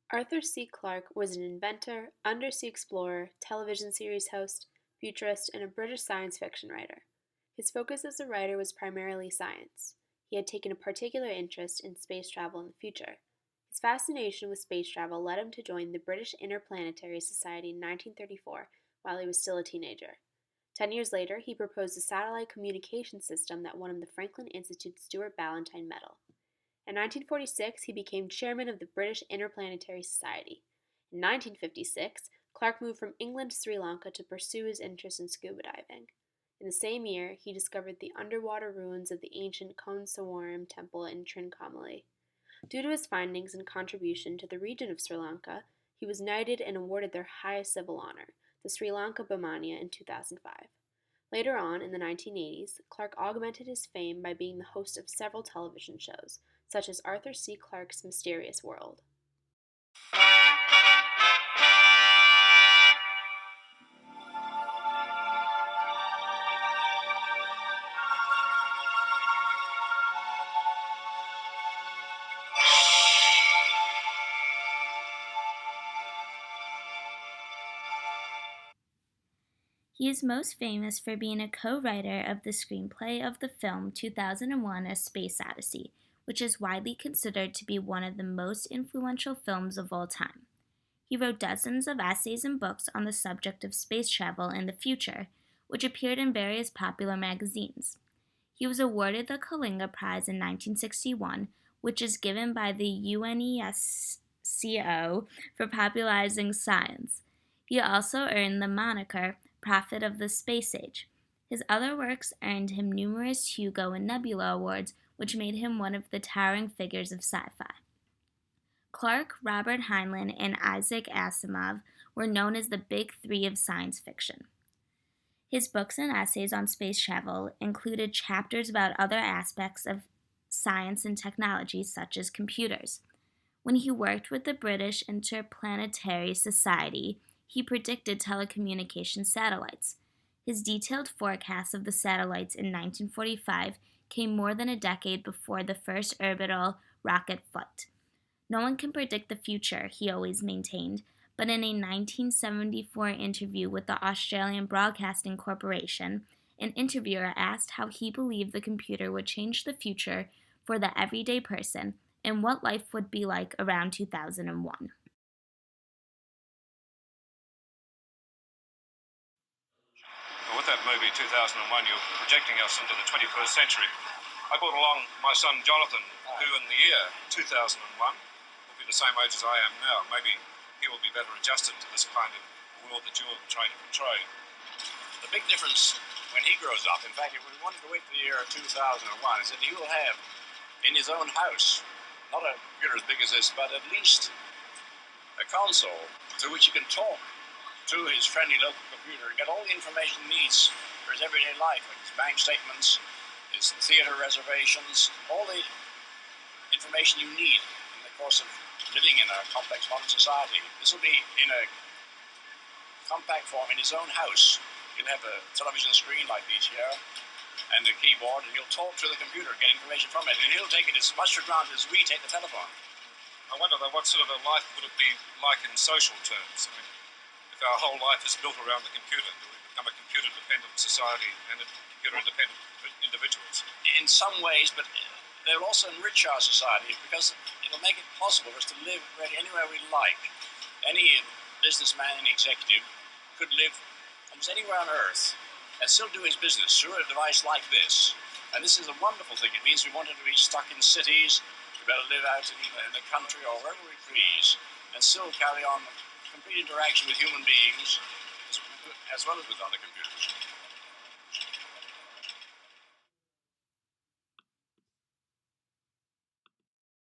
Arthur C. Clarke was an inventor, undersea explorer, television series host, futurist, and a British science fiction writer. His focus as a writer was primarily science. He had taken a particular interest in space travel in the future. His fascination with space travel led him to join the British Interplanetary Society in 1934 while he was still a teenager. 10 years later, he proposed a satellite communication system that won him the Franklin Institute's Stuart Ballantine Medal. In 1946, he became chairman of the British Interplanetary Society. In 1956, Clarke moved from England to Sri Lanka to pursue his interest in scuba diving. In the same year, he discovered the underwater ruins of the ancient Konsawaram temple in Trincomalee. Due to his findings and contribution to the region of Sri Lanka, he was knighted and awarded their highest civil honor, the Sri Lanka Bhumania, in 2005. Later on, in the 1980s, Clarke augmented his fame by being the host of several television shows, such as Arthur C. Clarke's Mysterious World. He is most famous for being a co-writer of the screenplay of the film 2001: A Space Odyssey, which is widely considered to be one of the most influential films of all time. He wrote dozens of essays and books on the subject of space travel in the future, which appeared in various popular magazines. He was awarded the Kalinga Prize in 1961, which is given by the UNESCO for popularizing science. He also earned the moniker Prophet of the Space Age. His other works earned him numerous Hugo and Nebula Awards, which made him one of the towering figures of sci-fi. Clarke, Robert Heinlein, and Isaac Asimov were known as the Big Three of science fiction. His books and essays on space travel included chapters about other aspects of science and technology, such as computers. When he worked with the British Interplanetary Society, he predicted telecommunication satellites. His detailed forecasts of the satellites in 1945 came more than a decade before the first orbital rocket flight. No one can predict the future, he always maintained, but in a 1974 interview with the Australian Broadcasting Corporation, an interviewer asked how he believed the computer would change the future for the everyday person and what life would be like around 2001. With that movie, 2001, you're projecting us into the 21st century. I brought along my son Jonathan, who in the year 2001 will be the same age as I am now. Maybe he will be better adjusted to this kind of world that you're trying to portray. The big difference when he grows up, in fact, if we wanted to wait for the year 2001, is that he will have in his own house, not a computer as big as this, but at least a console through which he can talk to his friendly local computer and get all the information he needs for his everyday life, like his bank statements, his theater reservations, all the information you need in the course of living in a complex modern society. This will be in a compact form in his own house. He'll have a television screen like these here and a keyboard, and he'll talk to the computer, get information from it, and he'll take it as much for granted as we take the telephone. I wonder, though, what sort of a life would it be like in social terms? I mean, if our whole life is built around the computer, do we become a computer-dependent society and computer-independent individuals? In some ways, but they'll also enrich our society because it'll make it possible for us to live really anywhere we like. Any businessman and executive could live almost anywhere on Earth and still do his business through a device like this. And this is a wonderful thing. It means we wanted to be stuck in cities, we better live out in the country or wherever we please, and still carry on complete interaction with human beings as well as with other computers.